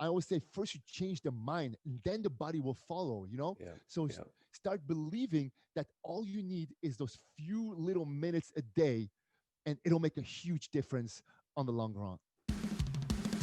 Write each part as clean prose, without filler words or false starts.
I always say first you change the mind and then the body will follow, Yeah. So Yeah. start believing that all you need is those few little minutes a day, and it'll make a huge difference on the long run.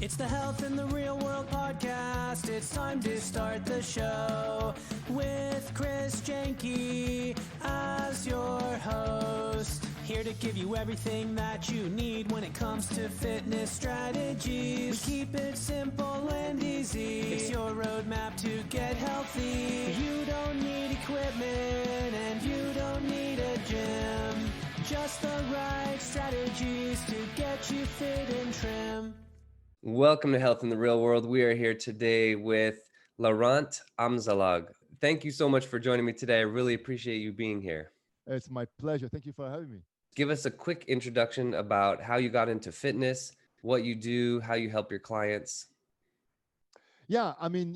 It's the Health in the Real World podcast. It's time to start the show with Chris Janke as your host. Here to give you everything that you need when it comes to fitness strategies. We keep it simple and easy. It's your roadmap to get healthy. You don't need equipment and you don't need a gym. Just the right strategies to get you fit and trim. Welcome to Health in the Real World. We are here today with Laurent Amzallag. Thank you so much for joining me today. I really appreciate you being here. It's my pleasure. Thank you for having me. Give us a quick introduction about how you got into fitness, what you do, how you help your clients. Yeah, I mean,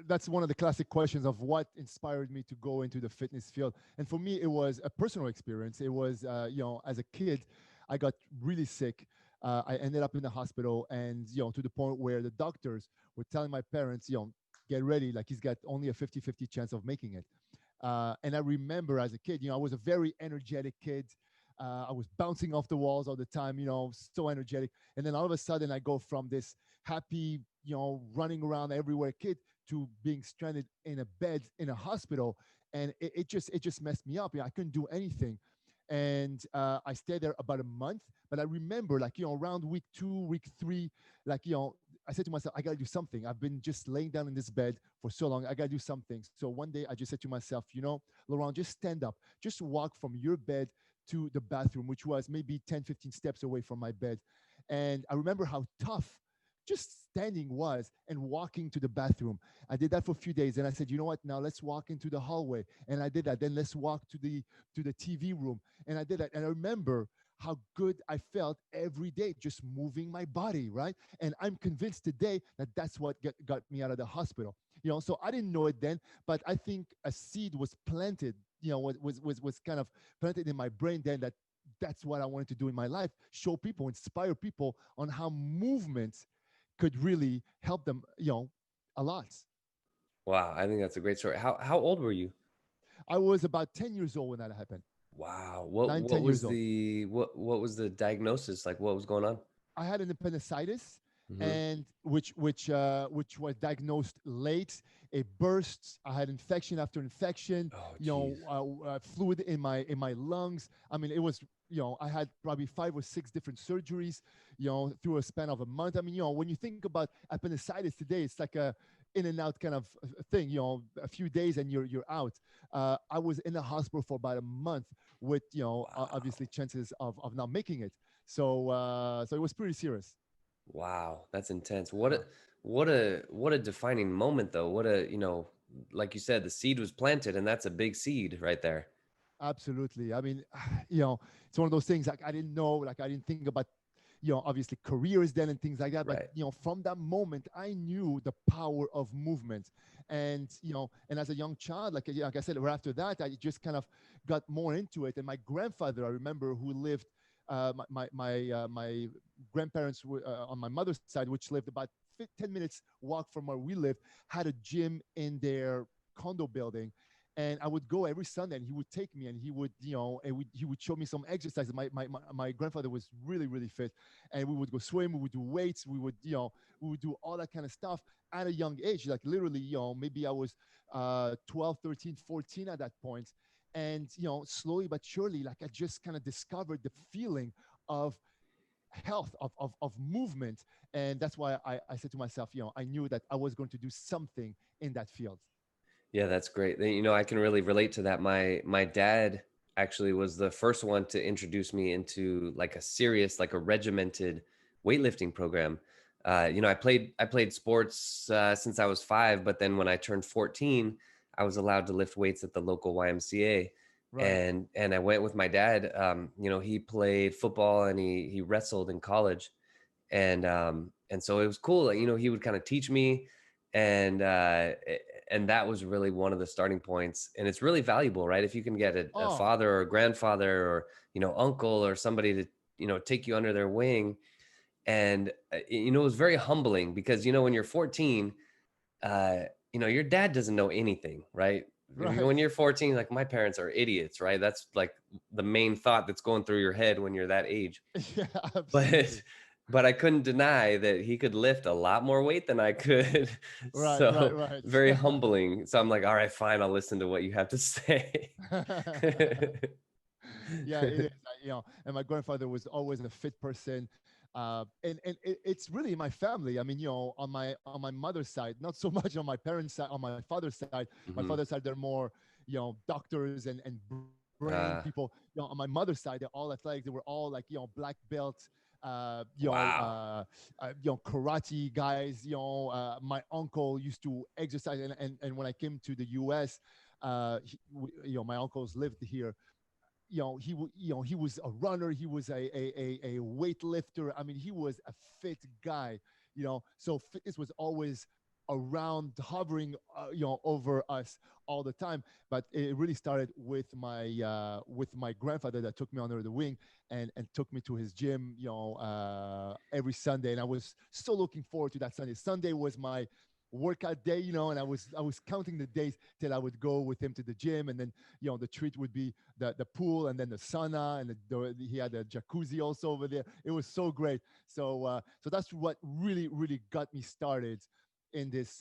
that's one of the classic questions of what inspired me to go into the fitness field. And for me, it was a personal experience. It was, as a kid, I got really sick. I ended up in the hospital, and to the point where the doctors were telling my parents, get ready, like he's got only a 50-50 chance of making it. And I remember as a kid, I was a very energetic kid. I was bouncing off the walls all the time, so energetic. And then all of a sudden I go from this happy, running around everywhere kid to being stranded in a bed in a hospital. And it just messed me up. I couldn't do anything. And I stayed there about a month. But I remember, around week 2, week 3, I said to myself, I got to do something. I've been just laying down in this bed for so long. I got to do something. So one day I just said to myself, Laurent, just stand up. Just walk from your bed to the bathroom, which was maybe 10-15 steps away from my bed. And I remember how tough just standing was and walking to the bathroom. I did that for a few days. And I said, you know what? Now let's walk into the hallway. And I did that. Then let's walk to the TV room. And I did that. And I remember how good I felt every day just moving my body, right? And I'm convinced today that that's what got me out of the hospital. So I didn't know it then, but I think a seed was planted, was kind of planted in my brain then, that's what I wanted to do in my life, show people, inspire people on how movement could really help them, a lot. Wow, I think that's a great story. How old were you? I was about 10 years old when that happened. Wow. What Nine, what 10 years was old. what was the diagnosis? Like what was going on? I had an appendicitis, Hmm. and which was diagnosed late. It burst. I had infection after infection. Oh, geez. Fluid in my lungs. I mean, it was. I had probably 5 or 6 different surgeries. Through a span of a month. I mean, when you think about appendicitis today, it's like a in and out kind of thing. A few days and you're out. I was in the hospital for about a month with Wow. obviously chances of not making it. So it was pretty serious. Wow, that's intense. Yeah, What a defining moment though. What a, like you said, the seed was planted and that's a big seed right there. absolutely. I mean, it's one of those things like I didn't know, like I didn't think about, obviously careers then and things like that. But, Right. from that moment, I knew the power of movement. And as a young child, like I said, right after that, I just kind of got more into it. And my grandfather, I remember, who lived, my grandparents on my mother's side, which lived about 10 minutes walk from where we lived, had a gym in their condo building. And I would go every Sunday, and he would take me, and he would, he would show me some exercises. My grandfather was really, really fit, and we would go swim, we would do weights, we would do all that kind of stuff at a young age. Like literally, maybe I was 12, 13, 14 at that point. And, slowly but surely, like I just kind of discovered the feeling of health, of movement. And that's why I said to myself, I knew that I was going to do something in that field. Yeah, that's great. I can really relate to that. My dad actually was the first one to introduce me into like a serious, like a regimented weightlifting program. I played sports since I was 5, but then when I turned 14, I was allowed to lift weights at the local YMCA, Right. and I went with my dad. He played football and he wrestled in college, and so it was cool. Like, he would kind of teach me, and and that was really one of the starting points. And it's really valuable, right? If you can get a Oh, father or a grandfather or uncle or somebody to take you under their wing, And it was very humbling because when you're 14, uh, your dad doesn't know anything, right? Right. When you're 14, like, my parents are idiots, right? That's like the main thought that's going through your head when you're that age. Yeah, But absolutely. but I couldn't deny that he could lift a lot more weight than I could. Right, right, So right. very humbling. So I'm like, all right, fine, I'll listen to what you have to say. Yeah, it is. And my grandfather was always a fit person. It's really my family. I mean, on my mother's side, not so much on my parents' side. On my father's side, my Hmm. father's side, they're more, doctors and brain uh, people. On my mother's side, they're all athletic. They were all like, black belt, wow. karate guys. My uncle used to exercise, and when I came to the U.S., my uncles lived here. He was a runner. He was a weightlifter. I mean, he was a fit guy. So fitness was always around, hovering, over us all the time. But it really started with my grandfather that took me under the wing and took me to his gym, every Sunday. And I was so looking forward to that Sunday. Sunday was my workout day, and I was counting the days till I would go with him to the gym. And then the treat would be the pool, and then the sauna, and he had a jacuzzi also over there. It was so great. So that's what really got me started in this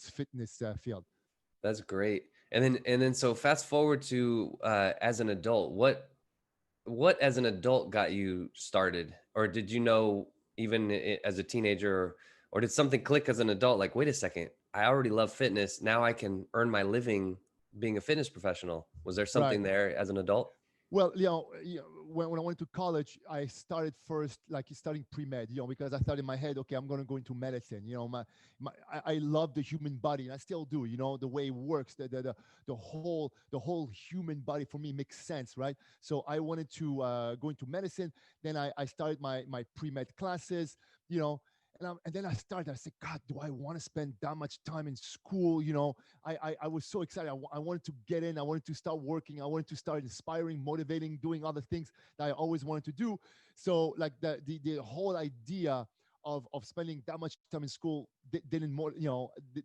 fitness field. That's great. And then so fast forward to as an adult, what as an adult got you started? Or did you know even as a teenager, or did something click as an adult, like, wait a second, I already love fitness, now I can earn my living being a fitness professional? Was there Right. something there as an adult? Well, when I went to college, I started first, like studying pre-med, because I thought in my head, okay, I'm going to go into medicine. I love the human body, and I still do. The way it works, the whole human body for me makes sense, right? So I wanted to go into medicine. Then I started my pre-med classes, you know, and then I started. I said, God, do I want to spend that much time in school? I was so excited. I wanted to get in. I wanted to start working. I wanted to start inspiring, motivating, doing other things that I always wanted to do. So like the whole idea of spending that much time in school didn't more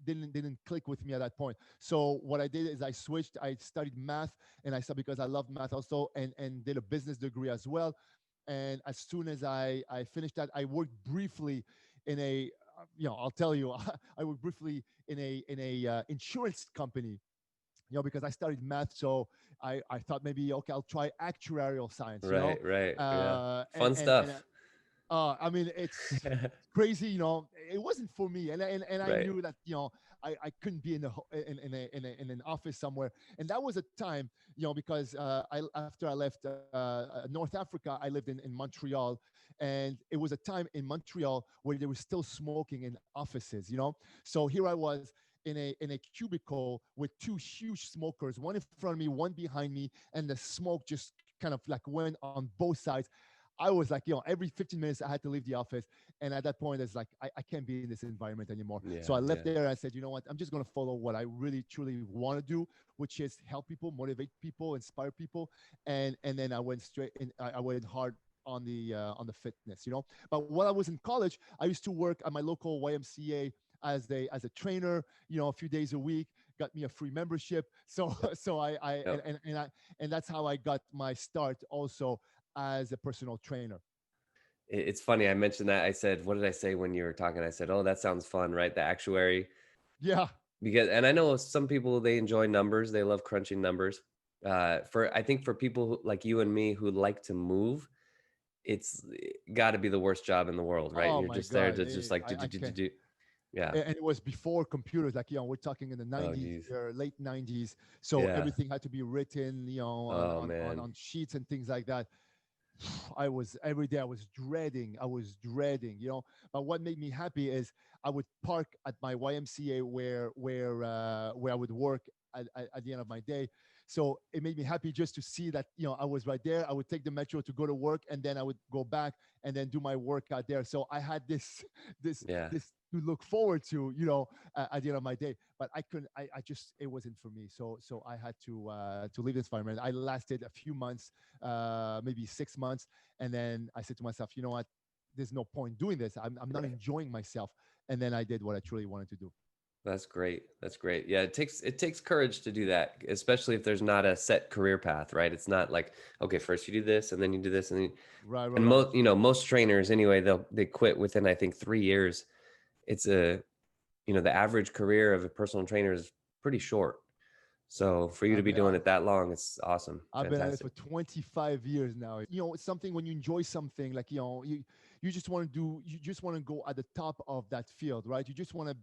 didn't click with me at that point. So what I did is I switched. I studied math, and I said, because I love math also, and did a business degree as well. And as soon as I finished that, I worked briefly in a I'll tell you, I worked briefly in a insurance company, because I studied math. So I thought maybe, okay, I'll try actuarial science, Right, right, yeah. and Fun and stuff. I mean, it's crazy. It wasn't for me, and I Right. knew that I couldn't be in an office somewhere. And that was a time, because I after I left North Africa, I lived in Montreal, and it was a time in Montreal where they were still smoking in offices. So here I was in a cubicle with two huge smokers, one in front of me, one behind me, and the smoke just kind of like went on both sides. I was like, every 15 minutes I had to leave the office. And at that point, it's like, I can't be in this environment anymore. So Yeah, I left yeah. there and I said, you know what? I'm just going to follow what I really, truly want to do, which is help people, motivate people, inspire people. And then I went straight in, I went hard on the fitness, But while I was in college, I used to work at my local YMCA as a trainer, a few days a week. Got me a free membership. So so I Yep. and that's how I got my start also as a personal trainer. It's funny. I mentioned that. I said, what did I say when you were talking? I said, oh, that sounds fun, right? The actuary. Yeah. And I know some people, they enjoy numbers. They love crunching numbers. I think for people like you and me who like to move, it's got to be the worst job in the world, right? Oh You're my just there God. to just like do, do, I do, do, can't. do. Yeah. And it was before computers, like, we're talking in the Oh, 90s geez. or late 90s. So Yeah. everything had to be written, on, Oh, on, on, man. on sheets and things like that. Every day I was dreading. But what made me happy is I would park at my YMCA where I would work at the end of my day. So it made me happy just to see that, I was right there. I would take the metro to go to work, and then I would go back and then do my workout there. So I had this this Yeah. this to look forward to, at the end of my day. But I couldn't. I just it wasn't for me. So I had to leave this environment. I lasted a few months, maybe 6 months, and then I said to myself, you know what? There's no point doing this. I'm not Right. enjoying myself. And then I did what I truly wanted to do. That's great. That's great. Yeah, it takes courage to do that, especially if there's not a set career path, right? It's not like, okay, first you do this and then you do this and then, Right, right, and right. most trainers anyway, they quit within I think 3 years. It's the average career of a personal trainer is pretty short. So for you to I've be been, doing it that long, it's awesome. I've been at it Fantastic. for 25 years now. It's something when you enjoy something, like, you just want to do, you just want to go at the top of that field, right? You just want to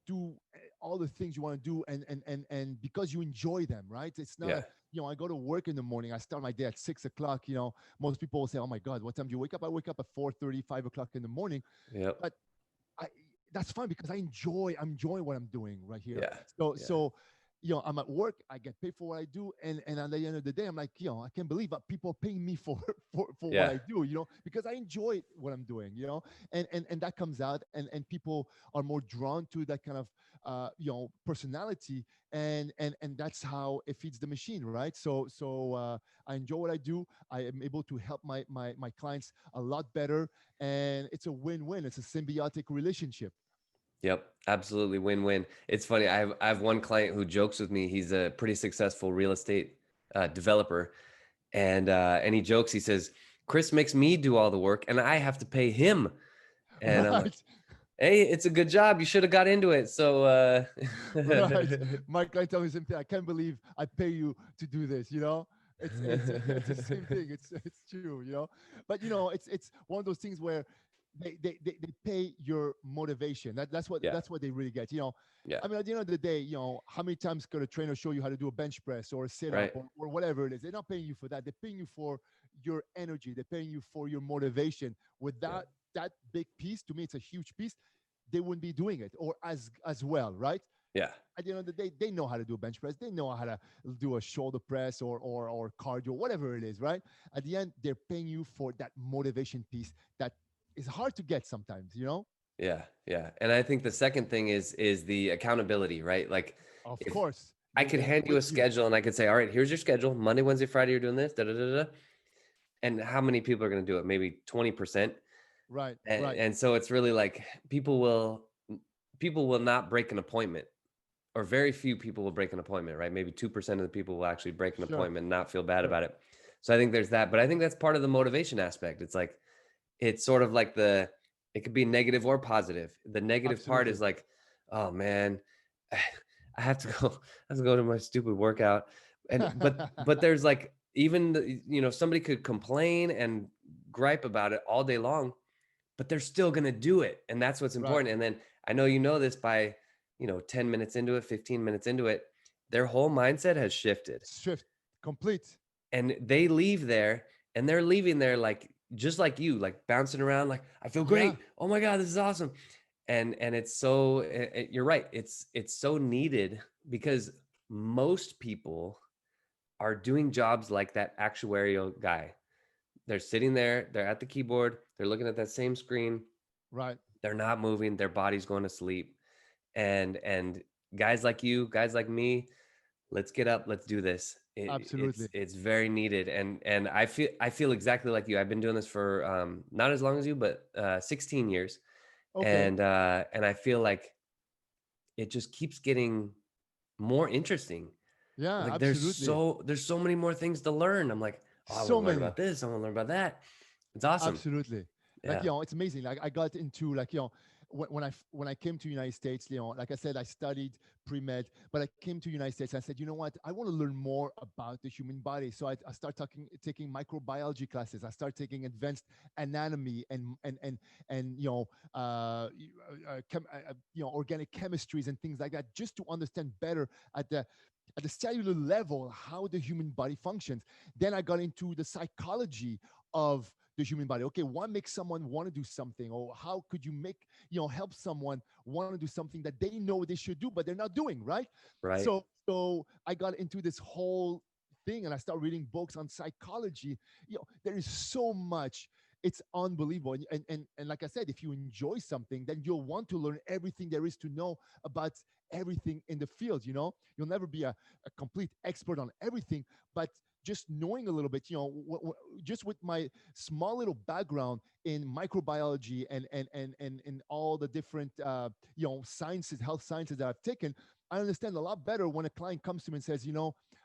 do all the things you want to do, and because you enjoy them, right? It's not Yeah. a, I go to work in the morning. I start my day at 6 o'clock. Most people will say, oh my God, what time do you wake up? I wake up at 4:30, 5 o'clock in the morning. Yep. But I that's fine because I'm enjoying what I'm doing right here. Yeah. So Yeah. so I'm at work, I get paid for what I do, and at the end of the day, I'm like, I can't believe that people are paying me for for what Yeah. I do, because I enjoy what I'm doing, and that comes out, and people are more drawn to that kind of personality, and that's how it feeds the machine, right? So I enjoy what I do. I am able to help my clients a lot better, and it's a win-win. It's a symbiotic relationship. Yep, absolutely win-win. It's funny. I have one client who jokes with me. He's a pretty successful real estate developer, and he jokes. He says, "Chris makes me do all the work, and I have to pay him." And I'm like, Right. "Hey, it's a good job. You should have got into it." So, Right. My client tells me the same thing. I can't believe I pay you to do this. It's the same thing. It's true. But it's one of those things where they pay your motivation. That's what yeah, that's what they really get. yeah, I mean, at the end of the day, how many times could a trainer show you how to do a bench press or a sit up, right, or whatever it is? They're not paying you for that. They're paying you for your energy. They're paying you for your motivation. yeah, Without that big piece, to me, it's a huge piece. They wouldn't be doing it, or as well, right? yeah. At the end of the day, they know how to do a bench press. They know how to do a shoulder press, or cardio, whatever it is, right? At the end, they're paying you for that motivation piece that is hard to get sometimes. Yeah, yeah. And I think the second thing is the accountability, right? Like Of if course, I could they have to hand you wait a for you. schedule and I could say, "All right, here's your schedule. Monday, Wednesday, Friday, you're doing this." Da da da da. And how many people are going to do it? Maybe 20%. Right, And, right. and so it's really like people will not break an appointment, or very few people will break an appointment, right? Maybe 2% of the people will actually break an Sure, appointment and not feel bad sure. about it. So I think there's that, but I think that's part of the motivation aspect. It's like it's sort of like it could be negative or positive. The negative part Absolutely. is like, oh man, I have to go, I have to go to my stupid workout. And but there's like even somebody could complain and gripe about it all day long, but they're still gonna do it. And that's what's Right. important. And then I know this by 10 minutes into it, 15 minutes into it, their whole mindset has shifted, Shift complete. and they leave there, and they're leaving there like just like you, like bouncing around, like, I feel Yeah. great, oh my god, this is awesome. And it's so you're right, it's so needed, because most people are doing jobs like that actuarial guy. They're sitting there, they're at the keyboard, they're looking at that same screen, Right. they're not moving, their body's going to sleep. And guys like you, guys like me, let's get up, let's do this. It's Absolutely. it's very needed. And I feel exactly like you. I've been doing this for not as long as you, but 16 years. Okay. And I feel like it just keeps getting more interesting. Yeah. Like Absolutely. there's so many more things to learn. I'm like, oh, I want So to learn many. about this, I want to learn about that. It's awesome. Absolutely. Like, Yeah. it's amazing. Like, I got into, like, when I came to United States, like I said, I studied pre-med, but I came to United States. I said, you know what? I want to learn more about the human body. So I start taking microbiology classes. I start taking advanced anatomy and organic chemistries and things like that, just to understand better at the cellular level how the human body functions. Then I got into the psychology of the human body. Okay, what makes someone want to do something, or how could you help someone want to do something that they know they should do but they're not doing, right? Right. So I got into this whole thing, and I started reading books on psychology. There is so much it's unbelievable. And like I said, if you enjoy something, then you'll want to learn everything there is to know about everything in the field. You'll never be a complete expert on everything, but just knowing a little bit, just with my small little background in microbiology and all the different sciences, health sciences that I've taken, I understand a lot better when a client comes to me and says,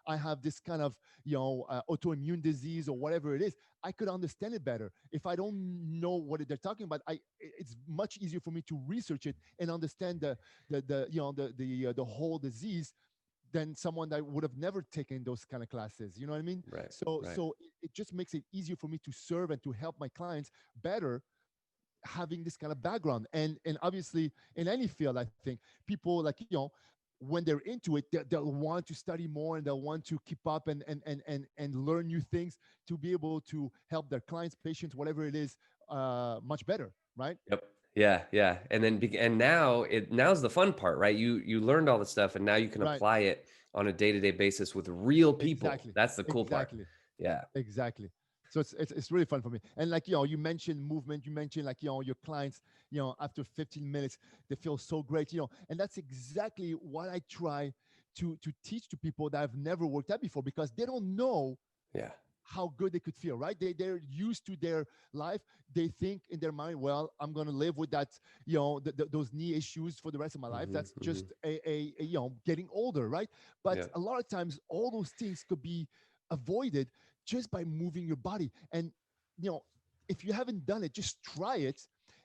I have this kind of autoimmune disease or whatever it is. I could understand it better. If I don't know what they're talking about, it's much easier for me to research it and understand the whole disease than someone that would have never taken those kind of classes. You know what I mean? Right. So Right. so it just makes it easier for me to serve and to help my clients better, having this kind of background. And obviously in any field, I think people, like, when they're into it, they'll want to study more and they'll want to keep up and learn new things to be able to help their clients, patients, whatever it is, much better, right? Yep. Yeah, yeah. And then and now's the fun part, right? You learned all the stuff and now you can Right. apply it on a day-to-day basis with real people. Exactly. That's the cool part. Exactly. Yeah. Exactly. So it's really fun for me. And like, you mentioned movement, you mentioned, like, your clients, after 15 minutes, they feel so great, and that's exactly what I try to teach to people that have never worked out before, because they don't know Yeah. how good they could feel, right? They're used to their life. They think in their mind, well, I'm going to live with that, those knee issues for the rest of my life. Hmm. That's Hmm. just a getting older, right? But Yeah. a lot of times all those things could be avoided just by moving your body. And you know if you haven't done it, just try it,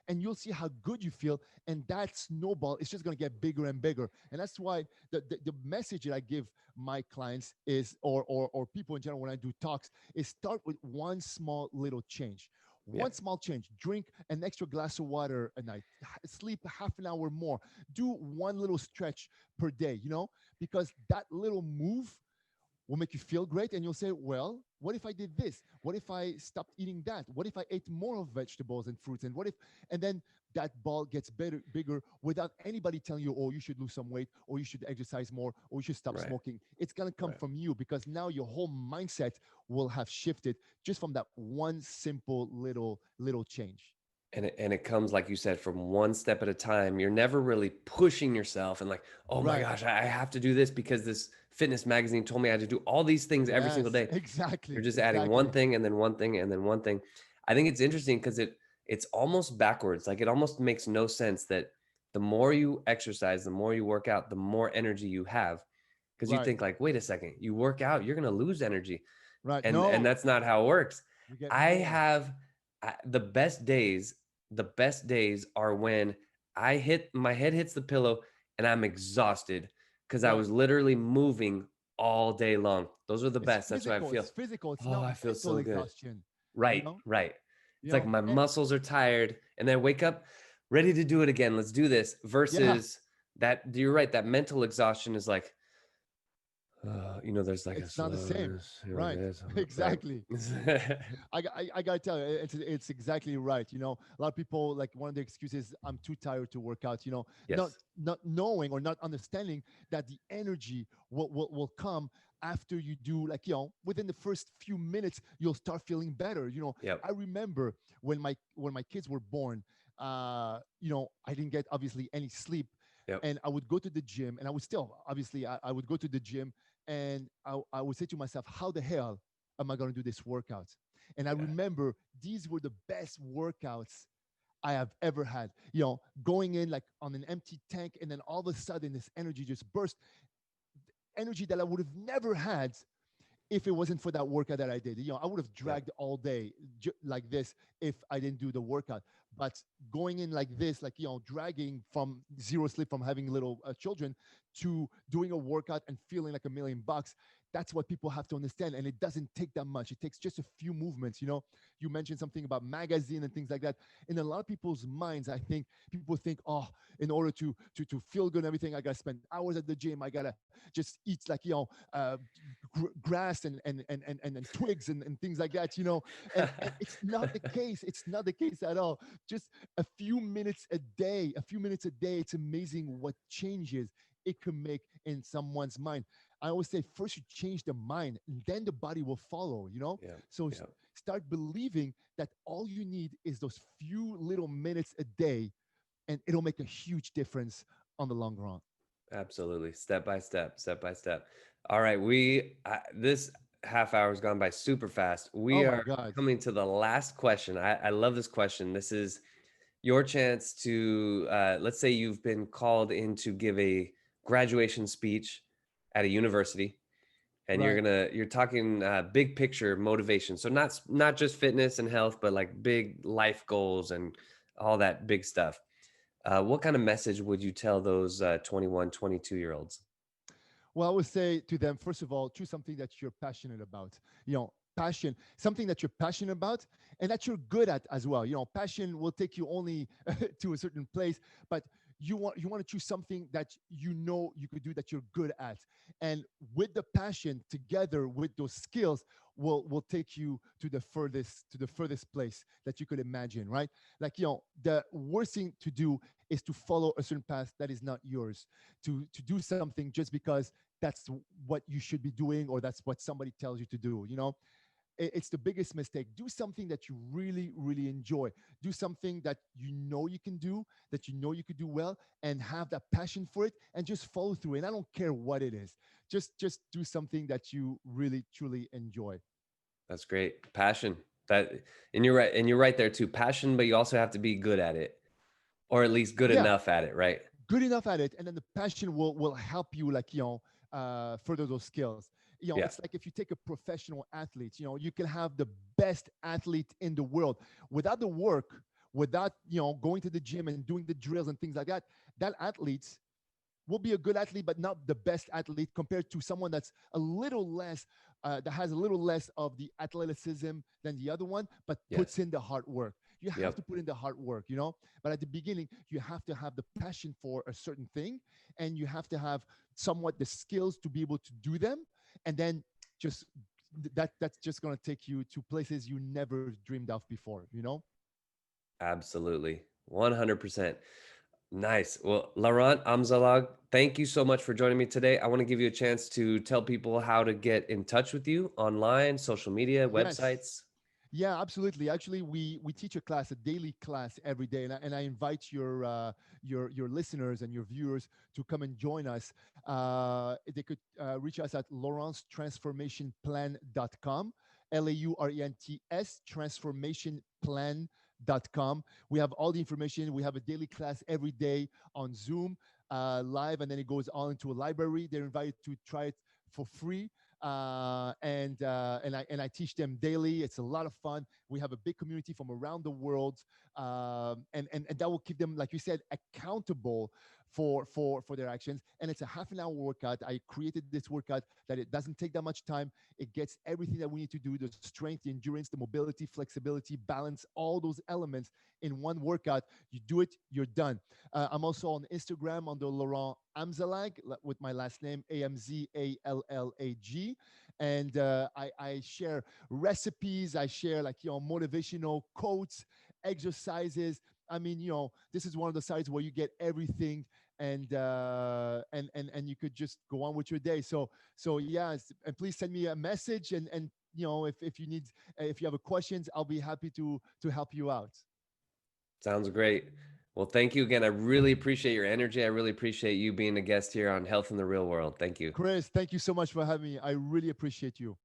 and you'll see how good you feel, and that snowball is just going to get bigger and bigger. And that's why the message that I give my clients is, or people in general, when I do talks, is start with one small little change. Yeah. One small change: drink an extra glass of water a night, sleep half an hour more, do one little stretch per day, because that little move will make you feel great, and you'll say, well, what if I did this? What if I stopped eating that? What if I ate more of vegetables and fruits? And what if, and then that ball gets bigger without anybody telling you, oh, you should lose some weight, or you should exercise more, or you should stop Right. smoking. It's going to come Right. from you, because now your whole mindset will have shifted just from that one simple little change. And it comes, like you said, from one step at a time. You're never really pushing yourself and like, oh my Right. gosh, I have to do this because this fitness magazine told me I had to do all these things every single Yes, day. exactly. You're just adding one Exactly. thing and then one thing and then one thing. I think it's interesting because it's almost backwards. Like it almost makes no sense that the more you exercise, the more you work out, the more energy you have. Because you Right. think like, wait a second, you work out, you're gonna lose energy. Right. And No, that's not how it works. you get I more. have the best days are when my head hits the pillow and I'm exhausted because I Right. was literally moving all day long. Those are the It's best. That's what I physical. feel. It's physical. It's Oh, not I feel mental so good. exhaustion. You Right, know. right. You It's like know. my And muscles are tired and then I wake up ready to do it again. Let's do this. yeah, Versus that, you're right. That mental exhaustion is like, there's like a it's not the same. slowness, like Right. this, right? Exactly. I gotta tell you, it's exactly right. A lot of people, like, one of the excuses, I'm too tired to work out. Not Yes. not knowing or not understanding that the energy will come after you do, like, within the first few minutes, you'll start feeling better. Yep. I remember when my kids were born. I didn't get, obviously, any sleep, Yep. and I would go to the gym, and I would still, obviously, I would go to the gym, and I would say to myself, how the hell am I going to do this workout? And I Yeah. remember these were the best workouts I have ever had. Going in like on an empty tank, and then all of a sudden this energy just burst. Energy that I would have never had if it wasn't for that workout that I did. I would have Yep. dragged all day like this if I didn't do the workout. But going in like this, like, dragging from zero sleep from having little children to doing a workout and feeling like $1,000,000, that's what people have to understand. And it doesn't take that much. It takes just a few movements. You mentioned something about magazine and things like that. In a lot of people's minds, I think people think, oh, in order to feel good and everything, I gotta spend hours at the gym. I gotta just eat, like, grass and twigs and things like that. And it's not the case. It's not the case at all. Just a few minutes a day. It's amazing what changes it can make in someone's mind. I always say first you change the mind and then the body will follow, you know? Yeah. So Yeah. start believing that all you need is those few little minutes a day, and it'll make a huge difference on the long run. Absolutely. Step by step, step by step. All right. This half hour has gone by super fast. Oh We my are God. coming to the last question. I love this question. This is your chance to, let's say you've been called in to give a graduation speech at a university, and Right. you're talking big picture motivation. So not just fitness and health, but like big life goals and all that big stuff. What kind of message would you tell those 21, 22 year olds? Well, I would say to them, first of all, choose something that you're passionate about. You know, passion, something that you're passionate about and that you're good at as well. You know, passion will take you only to a certain place, but you want to choose something that you know you could do that you're good at. And with the passion together with those skills will take you to the furthest place that you could imagine, right? Like, you know, the worst thing to do is to follow a certain path that is not yours, to do something just because that's what you should be doing or that's what somebody tells you to do, you know. It's the biggest mistake. Do something that you really really enjoy. Do something that you know you can do, that you know you could do well, and have that passion for it, and just follow through. And I don't care what it is, just do something that you really truly enjoy. That's great. Passion. That and you're right. And you're right there too. Passion, but you also have to be good at it. Or at least good Yeah, enough at it, right? good enough at it, and then the passion will help you, like, you know, further those skills. You know, Yeah. it's like if you take a professional athlete, you know, you can have the best athlete in the world without the work, without, you know, going to the gym and doing the drills and things like that. That athlete will be a good athlete, but not the best athlete compared to someone that's a little less, that has a little less of the athleticism than the other one, but puts Yes. in the hard work. You have Yep. to put in the hard work, you know. But at the beginning, you have to have the passion for a certain thing, and you have to have somewhat the skills to be able to do them, and then just that's just going to take you to places you never dreamed of before, you know. Absolutely. 100%. Nice. Well, Laurent, Amzallag, thank you so much for joining me today. I want to give you a chance to tell people how to get in touch with you online, social media, Yes. websites. Yeah, absolutely. Actually, we teach a class, a daily class every day, and I invite your listeners and your viewers to come and join us. They could reach us at laurentstransformationplan.com, LAURENTS transformationplan.com. We have all the information. We have a daily class every day on Zoom, live, and then it goes on into a library. They're invited to try it for free, and I teach them daily. It's a lot of fun. We have a big community from around the world, and that will keep them, like you said, accountable for their actions. And it's a half an hour workout. I created this workout that it doesn't take that much time. It gets everything that we need to do: the strength, the endurance, the mobility, flexibility, balance, all those elements in one workout. You do it, you're done. I'm also on Instagram under Laurent Amzallag with my last name, Amzallag. And I share recipes. I share, like, you know, motivational quotes, exercises. I mean, you know, this is one of the sites where you get everything, and you could just go on with your day. So yeah, and please send me a message, and you know, if you need, if you have a questions, I'll be happy to help you out. Sounds great. Well, thank you again. I really appreciate your energy. I really appreciate you being a guest here on Health in the Real World. Thank you. Chris, thank you so much for having me. I really appreciate you.